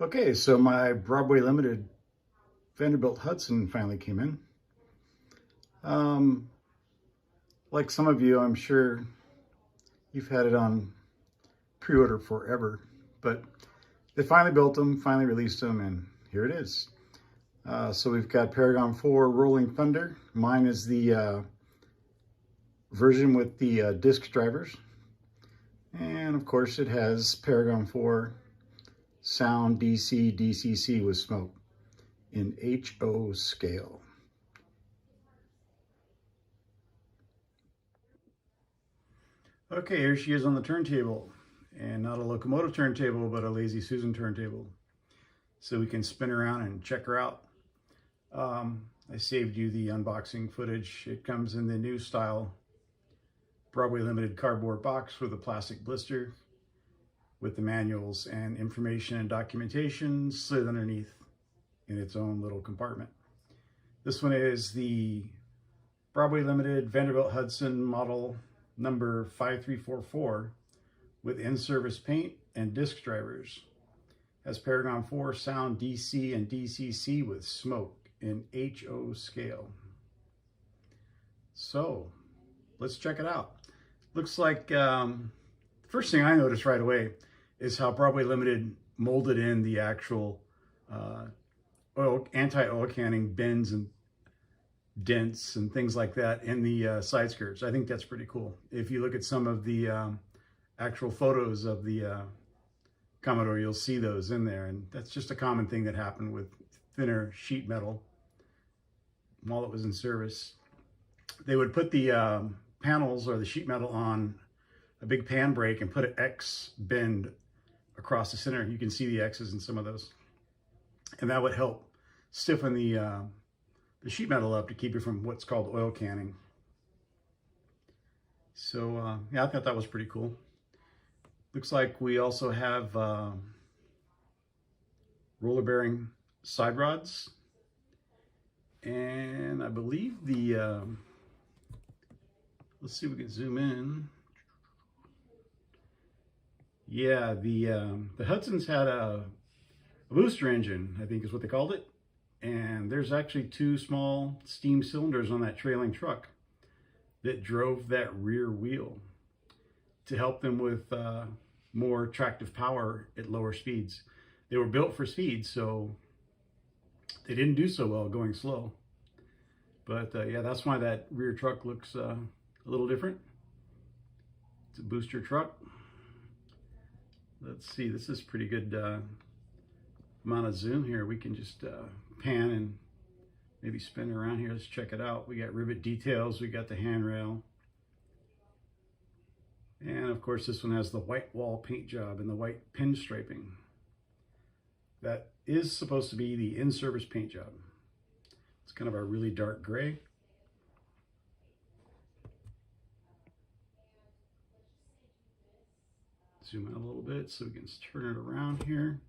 Okay, so my Broadway Limited Vanderbilt Hudson finally came in. Um, like some of you, I'm sure you've had it on pre-order forever, but they finally built them, finally released them, and here it is. So we've got Paragon4 Rolling Thunder. Mine is the version with the disc drivers. And of course it has Paragon4 sound DC, DCC with smoke in HO scale. Okay, here she is on the turntable, and not a locomotive turntable, but a Lazy Susan turntable. So we can spin around and check her out. I saved you the unboxing footage. It comes in the new style Broadway Limited cardboard box with a plastic blister with the manuals and information and documentation slid underneath in its own little compartment. This one is the Broadway Limited Vanderbilt Hudson model number 5344 with in-service paint and disc drivers. Has Paragon4 sound DC and DCC with smoke in HO scale. So let's check it out. Looks like first thing I noticed right away is how Broadway Limited molded in the actual anti-oil canning bends and dents and things like that in the side skirts. I think that's pretty cool. If you look at some of the actual photos of the Commodore, you'll see those in there, and that's just a common thing that happened with thinner sheet metal while it was in service. They would put the panels or the sheet metal on a big pan brake and put an X bend across the center. You can see the X's in some of those, and that would help stiffen the sheet metal up to keep it from what's called oil canning. So yeah, I thought that was pretty cool. Looks like we also have roller bearing side rods, and I believe the let's see if we can zoom in. Yeah, the Hudson's had a booster engine, I think is what they called it. And there's actually two small steam cylinders on that trailing truck that drove that rear wheel to help them with more tractive power at lower speeds. They were built for speed, so they didn't do so well going slow. But yeah, that's why that rear truck looks a little different. It's a booster truck. Let's see, this is pretty good amount of zoom here. We can just pan and maybe spin around here. Let's check it out. We got rivet details, we got the handrail, and of course this one has the white wall paint job and the white pinstriping. That is supposed to be the in-service paint job. It's kind of a really dark gray. Zoom out a little bit so we can turn it around here.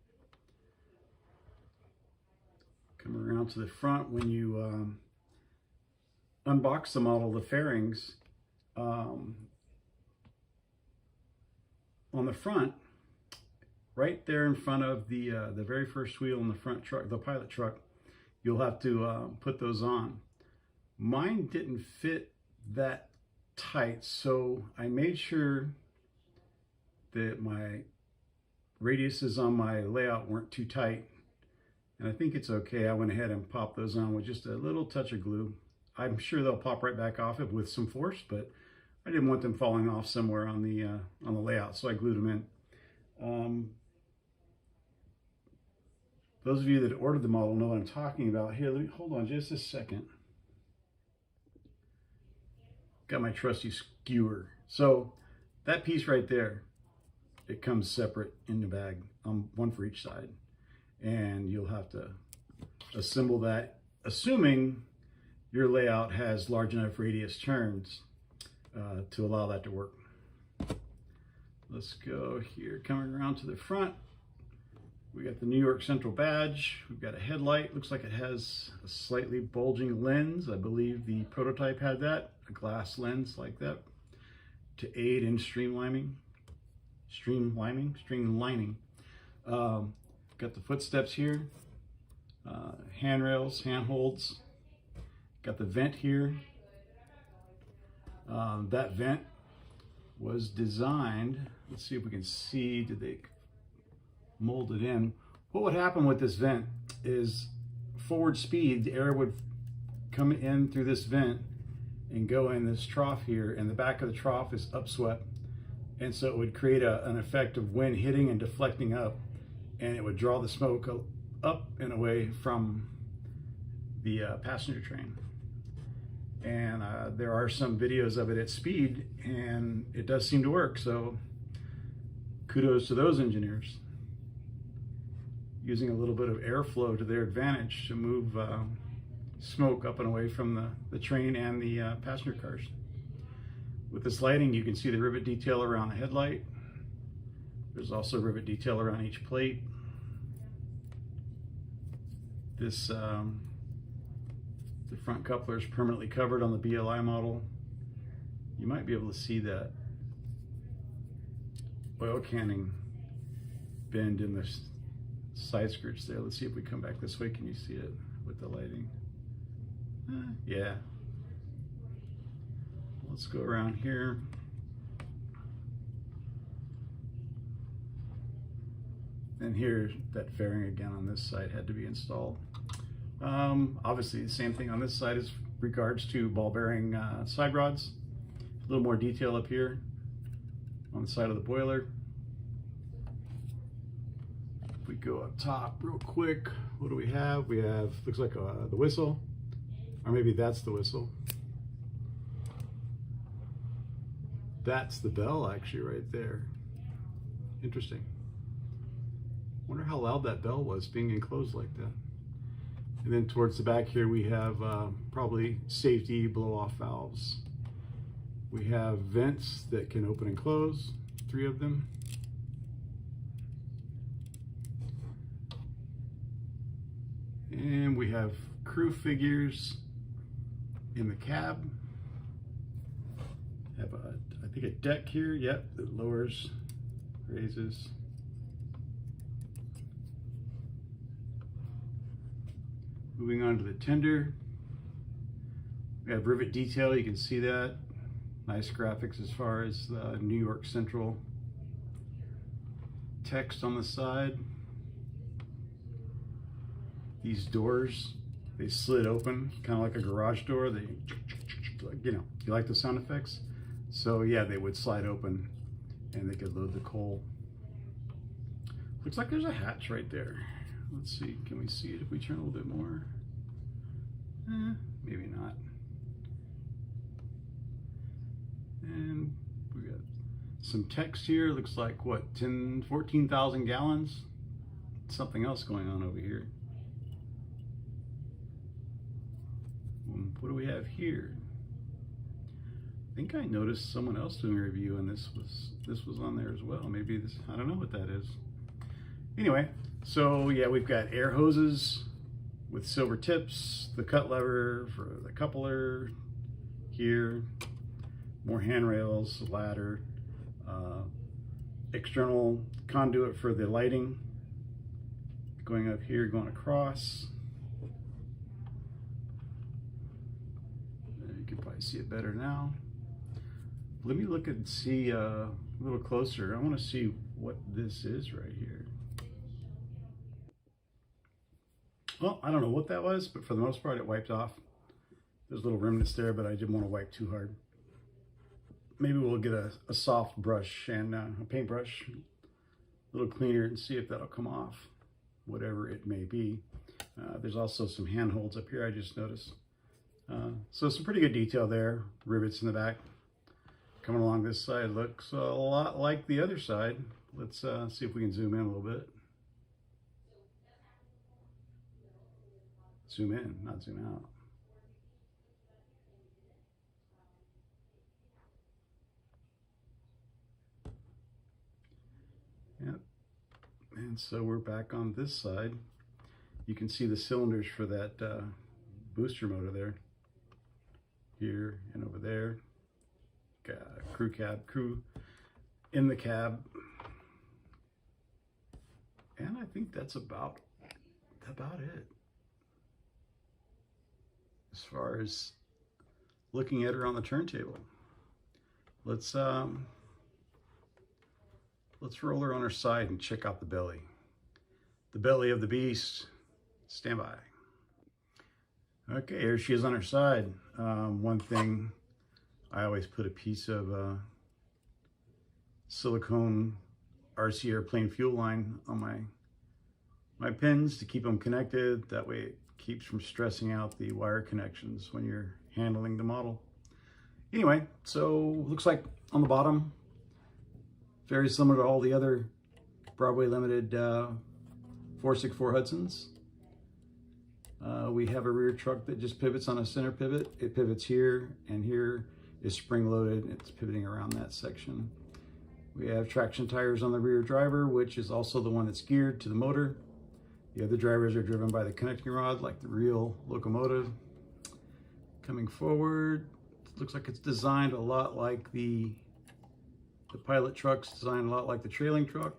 Come around to the front. When you unbox the model, the fairings on the front, right there in front of the very first wheel in the front truck, the pilot truck, you'll have to put those on. Mine didn't fit that tight, so I made sure that my radiuses on my layout weren't too tight, and I think it's okay. I went ahead and popped those on with just a little touch of glue. I'm sure they'll pop right back off it with some force, but I didn't want them falling off somewhere on the layout, so I glued them in. Those of you that ordered the model know what I'm talking about. Here, let me hold on just a second. Got my trusty skewer. So that piece right there, it comes separate in the bag, one for each side. And you'll have to assemble that, assuming your layout has large enough radius turns to allow that to work. Let's go here, coming around to the front. We got the New York Central badge. We've got a headlight. Looks like it has a slightly bulging lens. I believe the prototype had that, a glass lens like that, to aid in streamlining. got the footsteps here, handrails, handholds. Got the vent here. That vent was designed, let's see if we can see, did they mold it in? What would happen with this vent is forward speed, the air would come in through this vent and go in this trough here, and the back of the trough is upswept. And so it would create an effect of wind hitting and deflecting up, and it would draw the smoke up and away from the passenger train. And there are some videos of it at speed, and it does seem to work. So kudos to those engineers, using a little bit of airflow to their advantage to move smoke up and away from the train and the passenger cars. With this lighting, you can see the rivet detail around the headlight. There's also rivet detail around each plate. This the front coupler is permanently covered on the BLI model. You might be able to see that oil canning bend in the side skirts there. Let's see if we come back this way. Can you see it with the lighting? Yeah. Let's go around here. And here, that fairing again on this side had to be installed. Obviously the same thing on this side as regards to ball bearing side rods. A little more detail up here on the side of the boiler. If we go up top real quick, what do we have? We have, looks like the whistle, or maybe that's the whistle. That's the bell actually right there. Interesting. Wonder how loud that bell was being enclosed like that. And then towards the back here we have probably safety blow-off valves. We have vents that can open and close, 3 of them. And we have crew figures in the cab. Have I think a deck here, yep, that lowers, raises. Moving on to the tender, we have rivet detail, you can see that. Nice graphics as far as the New York Central text on the side. These doors, they slid open, kind of like a garage door. They, you know, you like the sound effects? So yeah, they would slide open and they could load the coal. Looks like there's a hatch right there. Let's see, can we see it if we turn a little bit more? Maybe not. And we got some text here. Looks like what, 14,000 gallons? Something else going on over here. What do we have here? I think I noticed someone else doing a review, and this was on there as well. Maybe this, I don't know what that is. Anyway, so yeah, we've got air hoses with silver tips, the cut lever for the coupler here, more handrails, ladder, external conduit for the lighting, going up here, going across. You can probably see it better now. Let me look and see a little closer. I want to see what this is right here. Well, I don't know what that was, but for the most part it wiped off. There's little remnants there, but I didn't want to wipe too hard. Maybe we'll get a soft brush and a paintbrush, a little cleaner, and see if that'll come off, whatever it may be. There's also some handholds up here I just noticed. So some pretty good detail there. Rivets in the back. Coming along this side looks a lot like the other side. Let's see if we can zoom in a little bit. Zoom in, not zoom out. Yep. And so we're back on this side. You can see the cylinders for that booster motor there. Here and over there. Got crew cab, crew in the cab. And I think that's about it as far as looking at her on the turntable. Let's roll her on her side and check out the belly. The belly of the beast. Stand by. Okay, here she is on her side. One thing, I always put a piece of silicone RC airplane fuel line on my pins to keep them connected. That way it keeps from stressing out the wire connections when you're handling the model. Anyway, so looks like on the bottom, very similar to all the other Broadway Limited 464 Hudsons. We have a rear truck that just pivots on a center pivot. It pivots here, and here is spring-loaded. It's pivoting around that section. We have traction tires on the rear driver, which is also the one that's geared to the motor. The other drivers are driven by the connecting rod, like the real locomotive. Coming forward, it looks like it's designed a lot like the pilot truck's designed a lot like the trailing truck.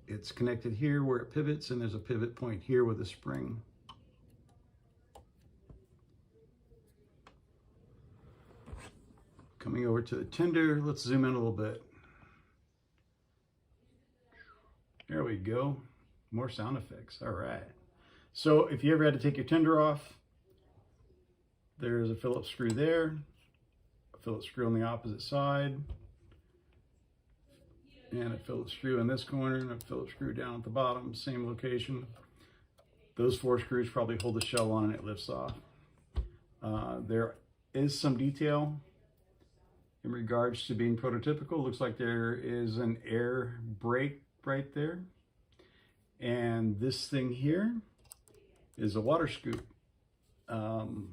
It's connected here where it pivots, and there's a pivot point here with a spring. Coming over to the tender, let's zoom in a little bit. There we go. More sound effects. All right. So if you ever had to take your tender off, there's a Phillips screw there, a Phillips screw on the opposite side, and a Phillips screw in this corner, and a Phillips screw down at the bottom, same location. Those 4 screws probably hold the shell on and it lifts off. There is some detail in regards to being prototypical. Looks like there is an air brake right there. And this thing here is a water scoop. You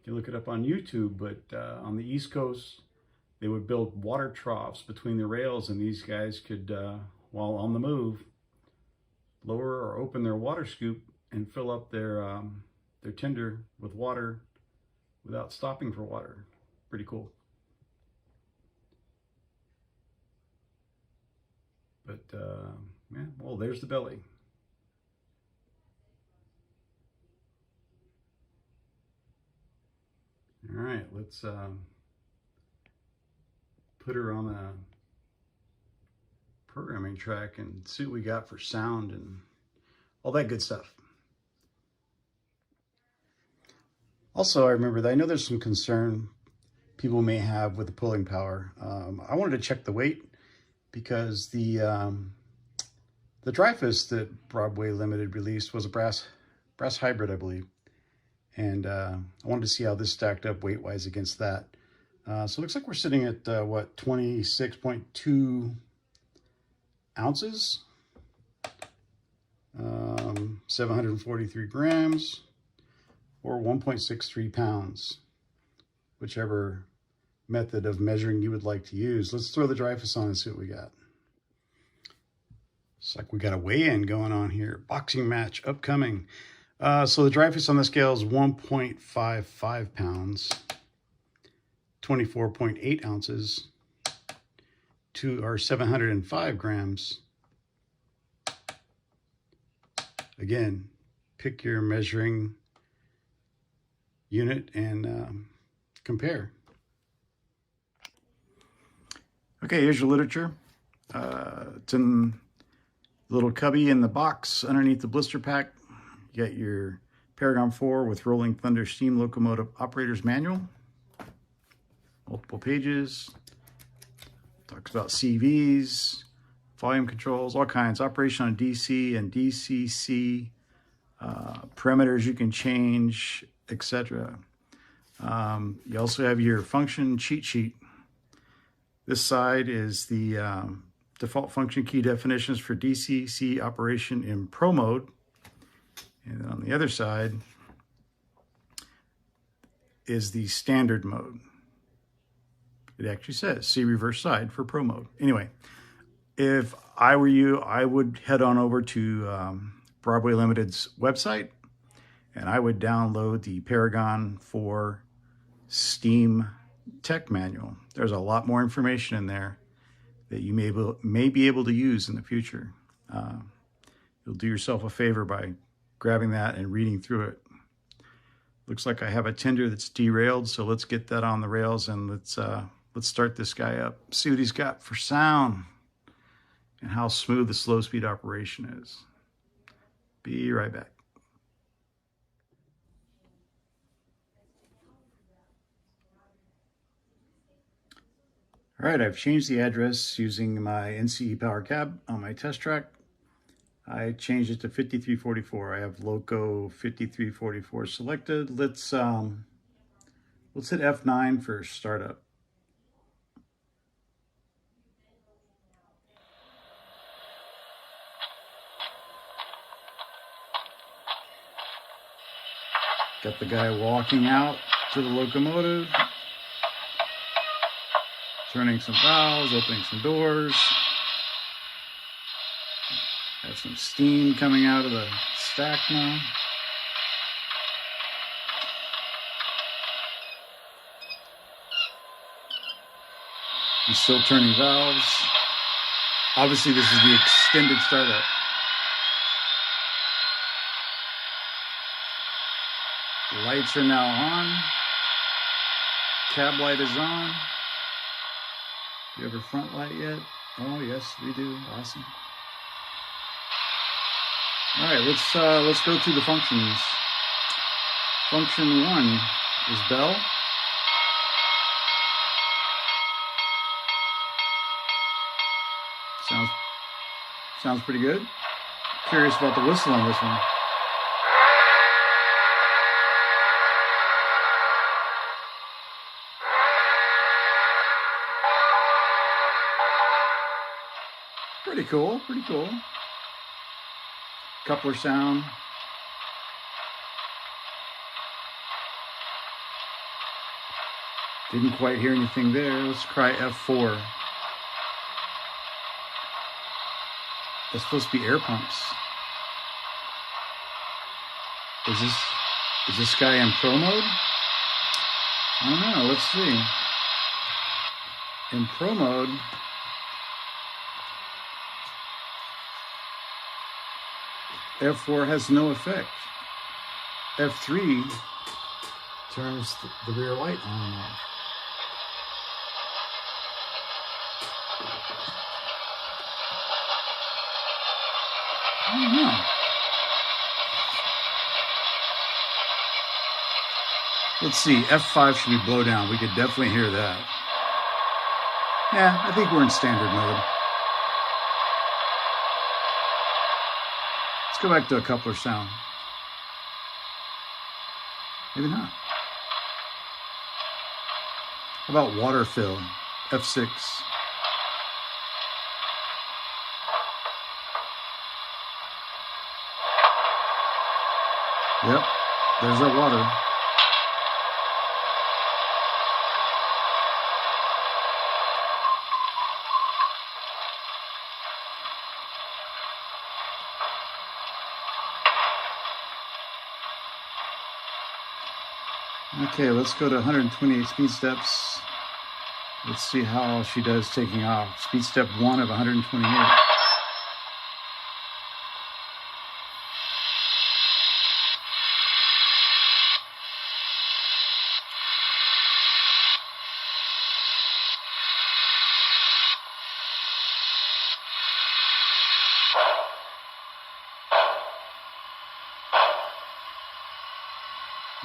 can look it up on YouTube, but on the East Coast, they would build water troughs between the rails, and these guys could, while on the move, lower or open their water scoop and fill up their tender with water without stopping for water. Pretty cool. But, yeah, well, there's the belly. All right, let's put her on a programming track and see what we got for sound and all that good stuff. Also, I remember that I know there's some concern people may have with the pulling power. I wanted to check the weight, because the Dreyfuss that Broadway Limited released was a brass hybrid, I believe. And I wanted to see how this stacked up weight-wise against that. So it looks like we're sitting at, what, 26.2 ounces, 743 grams, or 1.63 pounds, whichever method of measuring you would like to use. Let's throw the Dreyfuss on and see what we got. It's like we got a weigh-in going on here. Boxing match upcoming. So the Dreyfuss on the scale is 1.55 pounds, 24.8 ounces, or 705 grams. Again, pick your measuring unit and compare. Okay, here's your literature. It's in a little cubby in the box underneath the blister pack. You got your Paragon4 with Rolling Thunder Steam Locomotive Operator's Manual. Multiple pages. Talks about CVs, volume controls, all kinds. Operation on DC and DCC, parameters you can change, etc. You also have your function cheat sheet. This side is the default function key definitions for DCC operation in Pro mode. And then on the other side is the standard mode. It actually says see reverse side for Pro mode. Anyway, if I were you, I would head on over to Broadway Limited's website, and I would download the Paragon4 Steam Tech Manual. There's a lot more information in there that you may be able to use in the future. you'll do yourself a favor by grabbing that and reading through it. Looks like I have a tender that's derailed, so let's get that on the rails and let's start this guy up. See what he's got for sound and how smooth the slow speed operation is. Be right back. All right, I've changed the address using my NCE power cab on my test track. I changed it to 5344. I have loco 5344 selected. Let's hit F9 for startup. Got the guy walking out to the locomotive, turning some valves, opening some doors. Have some steam coming out of the stack now. He's still turning valves. Obviously, this is the extended startup. The lights are now on. Cab light is on. Do you have a front light yet? Oh, yes, we do. Awesome. All right, let's go through the functions. Function 1 is bell. Sounds pretty good. Curious about the whistle on this one. Pretty cool, pretty cool. Coupler sound. Didn't quite hear anything there. Let's try F4. That's supposed to be air pumps. Is this guy in pro mode? I don't know, let's see. In pro mode, F4 has no effect. F3 turns the rear light on and off. I don't know. Let's see, F5 should be blow down. We could definitely hear that. Yeah, I think we're in standard mode. Let's go back to a coupler sound. Maybe not. How about water fill? F6. Yep, there's that water. Okay, let's go to 128 speed steps. Let's see how she does taking off. Speed step 1 of 128.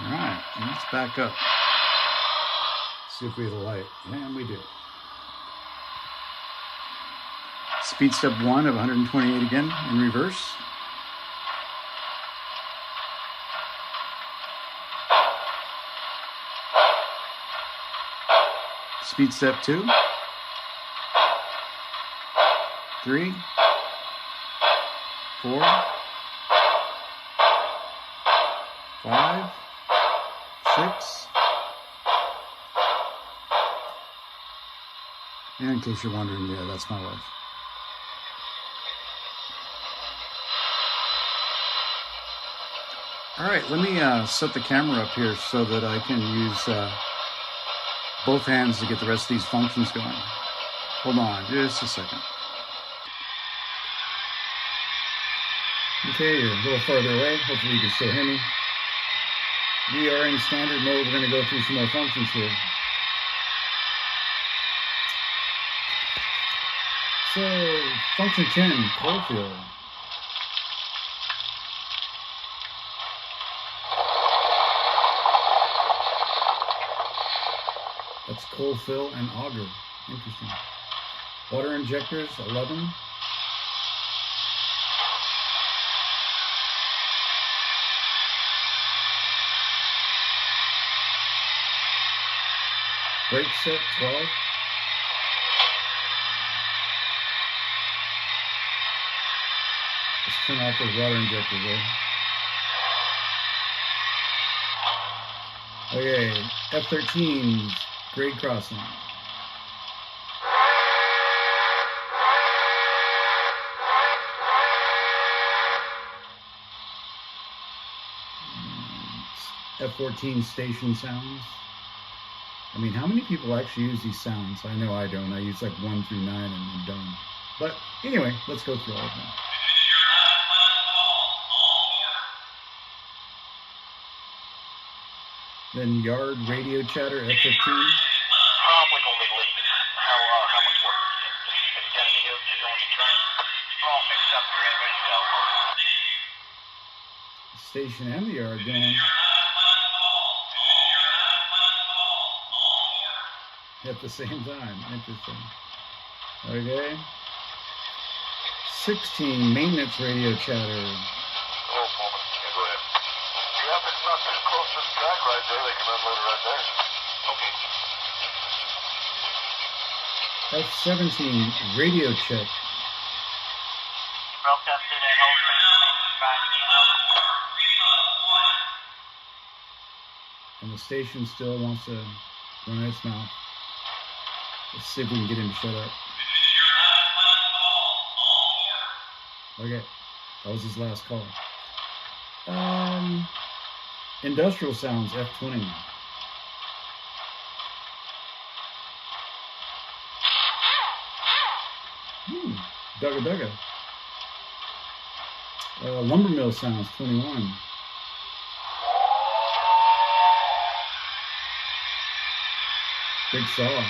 All right, let's back up. See if we have a light. And we do. Speed step 1 of 128 again in reverse. Speed step 2. 3. 4. 5. 6. And in case you're wondering, yeah, that's my wife. All right, let me set the camera up here so that I can use both hands to get the rest of these functions going. Hold on just a second. Okay, you're a little farther away. Hopefully you can still hear me. We are in standard mode. We're going to go through some more functions here. So, function 10, coal fill. That's coal fill and auger. Interesting. Water injectors, 11. Brake set, 12. Let's turn off those water injectors there. Okay, F-13's grade crossing. F-14 station sounds. I mean, how many people actually use these sounds? I know I don't. I use like 1 through 9 and I'm done. But anyway, let's go through all of them. Then yard radio chatter, F-15. Probably gonna be late. How much work? Have you got any O2 on the train? All fixed up, you're ready to go. Station and the yard going at the same time. Interesting. Okay. 16, maintenance radio chatter. Hello, Pullman. Yeah, go ahead. Yeah, if it's not too close to the track right there, they can unload it right there. Okay. F-17, radio check. Broke up through that whole thing. And the station still wants to run its mouth. Let's see if we can get him to shut up. Okay, that was his last call. Industrial sounds, F-20. Dugga dugga. Lumber mill sounds, 21. Big saw.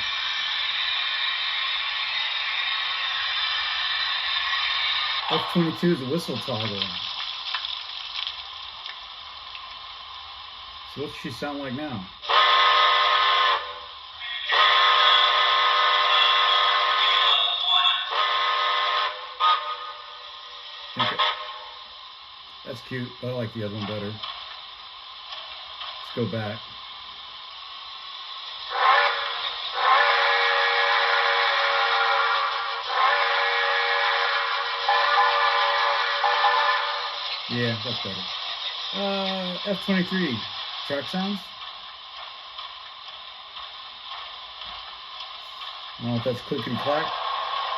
F-22 is a whistle toggle. So what's she sound like now? That's cute. I like the other one better. Let's go back. Yeah, that's better. F-23, track sounds. I don't know if that's click and clack.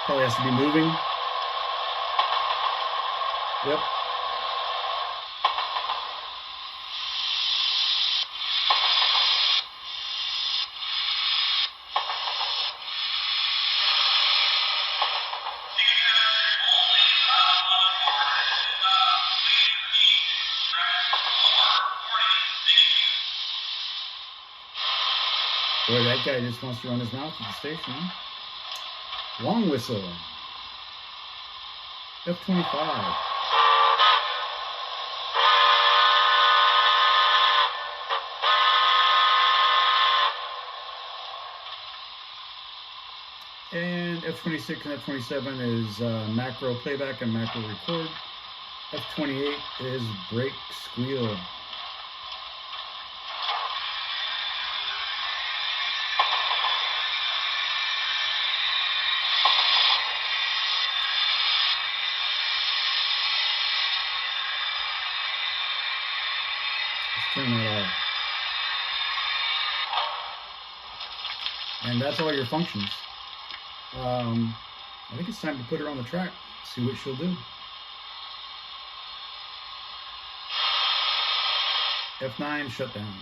Probably has to be moving. Yep. Boy, that guy just wants to run his mouth at the station. Long whistle. F-25. And F-26 and F-27 is macro playback and macro record. F-28 is brake squeal. Turn that off. And that's all your functions. I think it's time to put her on the track, see what she'll do. F9 shutdown.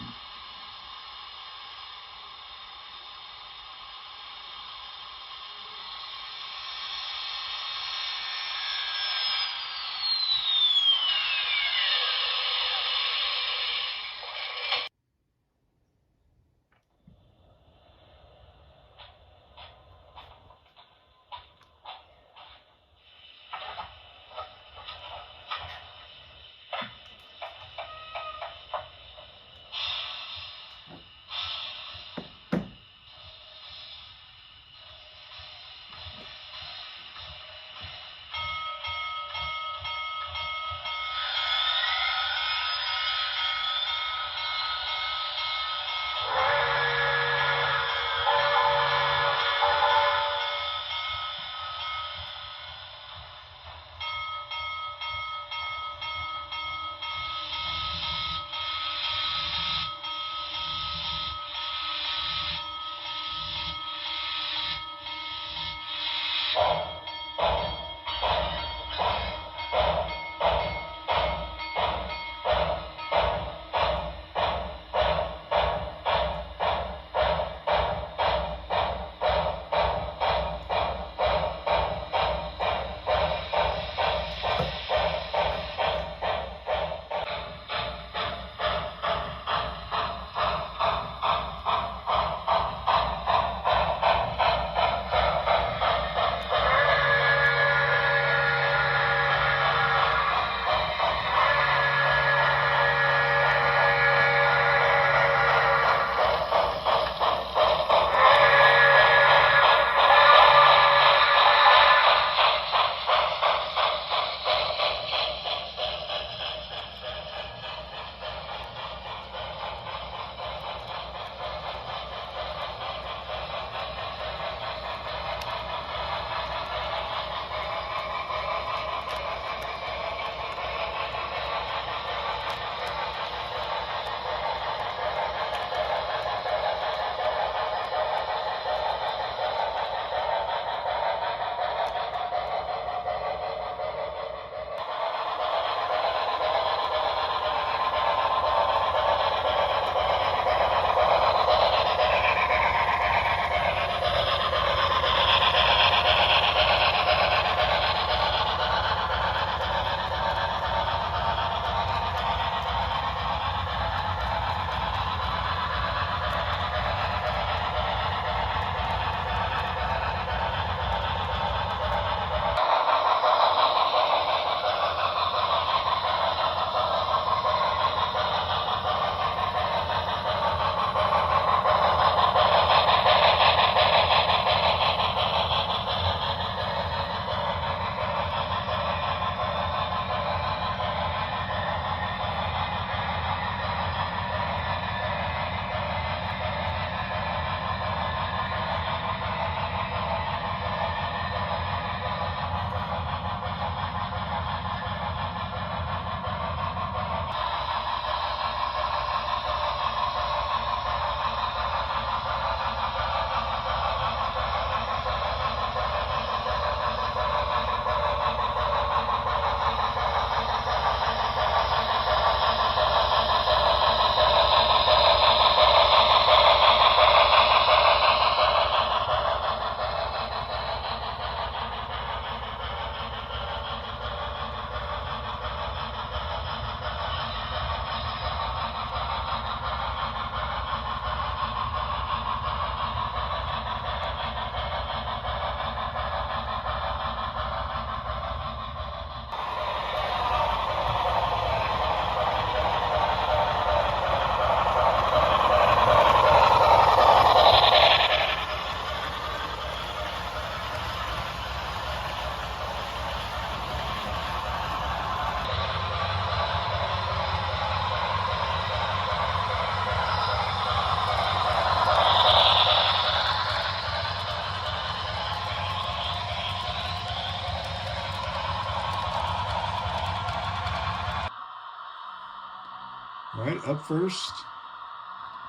right, up first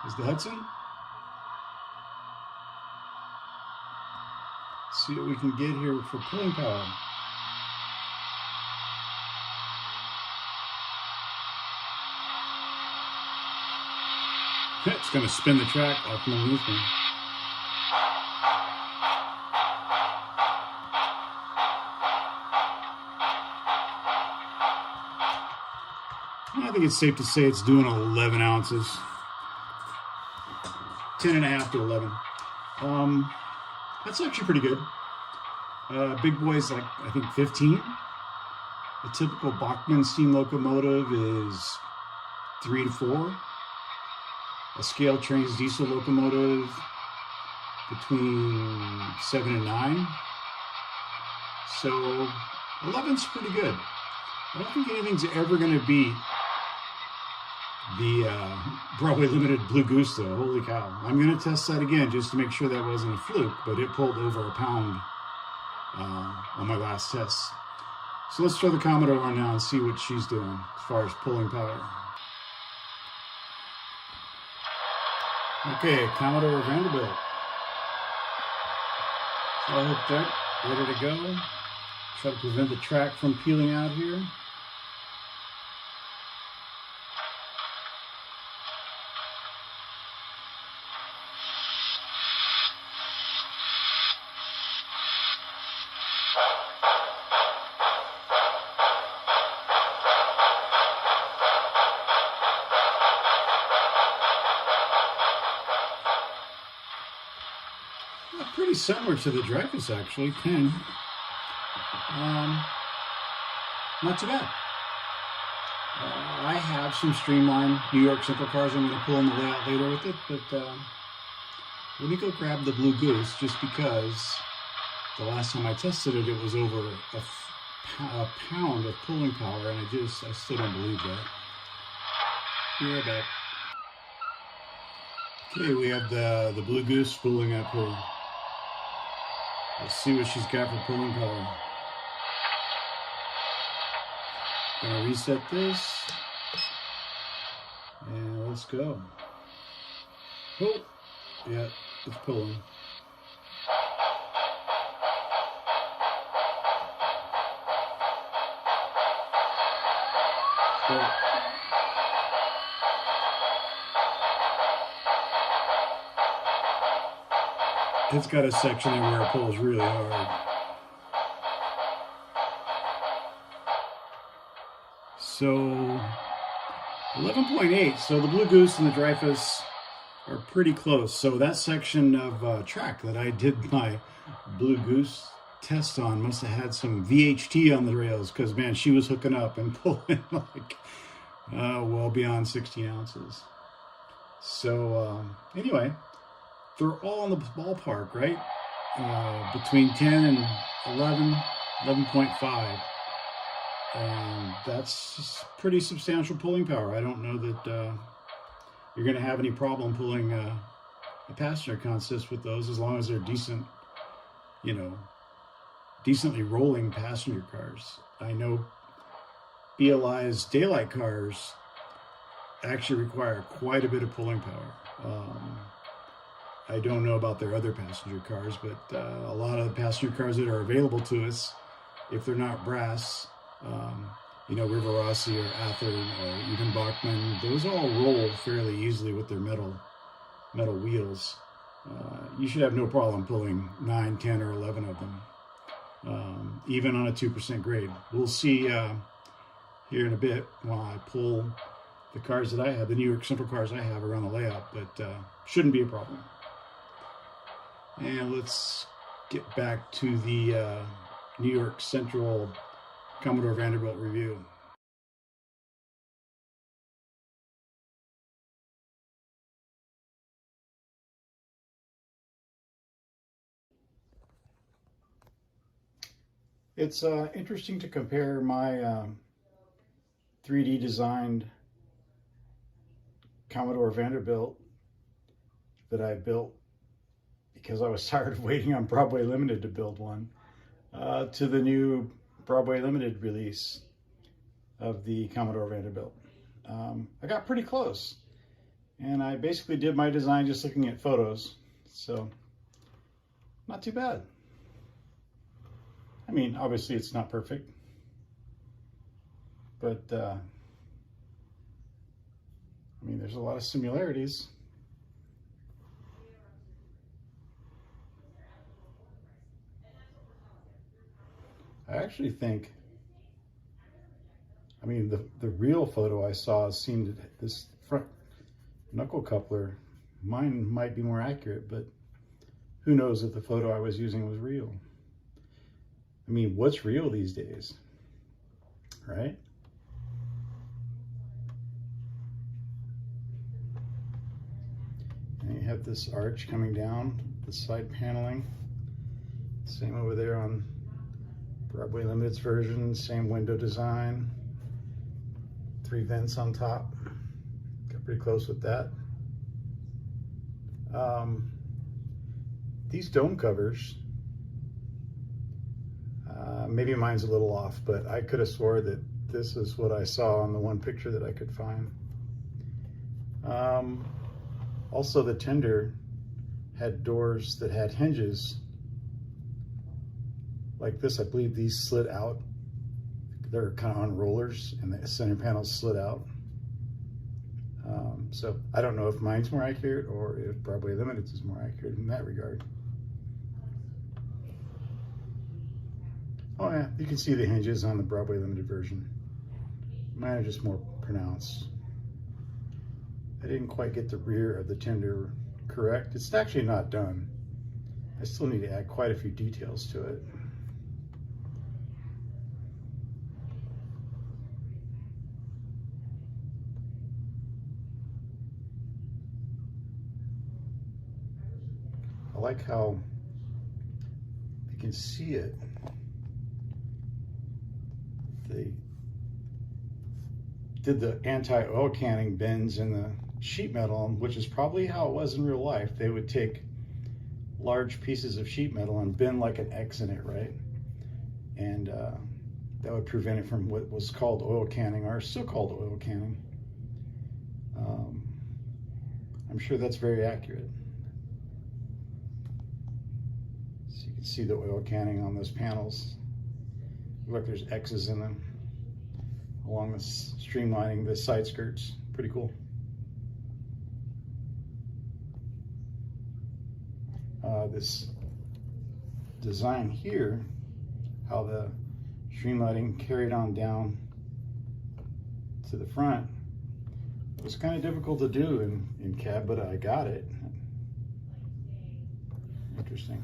is the Hudson. Let's see what we can get here for pulling power. It's going to spin the track up underneath me. I think it's safe to say it's doing 11 ounces. 10.5 to 11. That's actually pretty good. Big boy's like, I think 15. A typical Bachmann steam locomotive is 3 to 4. A scale train's diesel locomotive between 7 and 9. So 11's pretty good. I don't think anything's ever going to beat the Broadway Limited Blue Goose though. Holy cow. I'm going to test that again just to make sure that wasn't a fluke, but it pulled over a pound on my last test. So let's throw the Commodore on now and see what she's doing as far as pulling power. Okay, Commodore Vanderbilt. All hooked up, ready to go. Try to prevent the track from peeling out here. Pretty similar to the Dreyfus actually, 10. Not too bad. I have some streamlined New York Central cars I'm going to pull in the layout later with it, but let me go grab the Blue Goose just because the last time I tested it, it was over a pound of pulling power, and I still don't believe that. Be right back. Okay, we have the Blue Goose spooling up here. Let's see what she's got for pulling power. Gonna reset this. And let's go. Oh, yeah, it's pulling. So, it's got a section in where it pulls really hard. So 11.8. So the Blue Goose and the Dreyfus are pretty close. So that section of track that I did my Blue Goose test on must have had some VHT on the rails, because man, she was hooking up and pulling like well beyond 16 ounces. So anyway, they're all in the ballpark, right? Between 10 and 11, 11.5. And that's pretty substantial pulling power. I don't know that you're going to have any problem pulling a passenger consist with those, as long as they're decent, you know, decently rolling passenger cars. I know BLI's daylight cars actually require quite a bit of pulling power. I don't know about their other passenger cars, but a lot of the passenger cars that are available to us, if they're not brass, you know, River Rossi or Athearn or even Bachmann, those all roll fairly easily with their metal wheels. You should have no problem pulling 9, 10, or 11 of them, even on a 2% grade. We'll see here in a bit while I pull the cars that I have, the New York Central cars I have around the layout, but shouldn't be a problem. And let's get back to the New York Central Commodore Vanderbilt review. It's interesting to compare my 3D designed Commodore Vanderbilt that I built because I was tired of waiting on Broadway Limited to build one, to the new Broadway Limited release of the Commodore Vanderbilt. I got pretty close. And I basically did my design just looking at photos. So, not too bad. I mean, obviously it's not perfect. But, I mean, there's a lot of similarities. I actually think, I mean, the real photo I saw seemed this front knuckle coupler, mine might be more accurate, but who knows if the photo I was using was real. I mean, what's real these days, right? And you have this arch coming down, the side paneling. Same over there on Broadway Limited's version, same window design. 3 vents on top. Got pretty close with that. These dome covers, maybe mine's a little off, but I could have swore that this is what I saw on the one picture that I could find. Also, the tender had doors that had hinges like this. I believe these slid out. They're kind of on rollers, and the center panel slid out. So I don't know if mine's more accurate or if Broadway Limited's is more accurate in that regard. Oh yeah, you can see the hinges on the Broadway Limited version. Mine are just more pronounced. I didn't quite get the rear of the tender correct. It's actually not done. I still need to add quite a few details to it. I like how you can see it. They did the anti-oil canning bends in the sheet metal, which is probably how it was in real life. They would take large pieces of sheet metal and bend like an X in it, right? And that would prevent it from what was called oil canning, or still called oil canning. I'm sure that's very accurate. So you can see the oil canning on those panels. Look, there's X's in them along the streamlining the side skirts. Pretty cool. This design here, how the streamlining carried on down to the front, it was kind of difficult to do in CAD, but I got it. Interesting.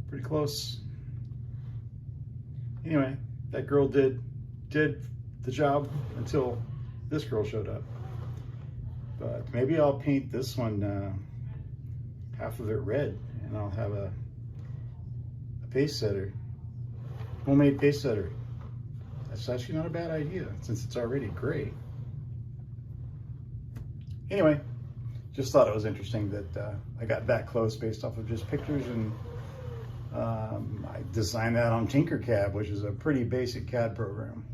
Pretty close. Anyway, that girl did the job until this girl showed up. But maybe I'll paint this one half of it red, and I'll have a paste setter, homemade paste setter. That's actually not a bad idea since it's already gray. Anyway, just thought it was interesting that I got that close based off of just pictures, and I designed that on Tinkercad, which is a pretty basic CAD program.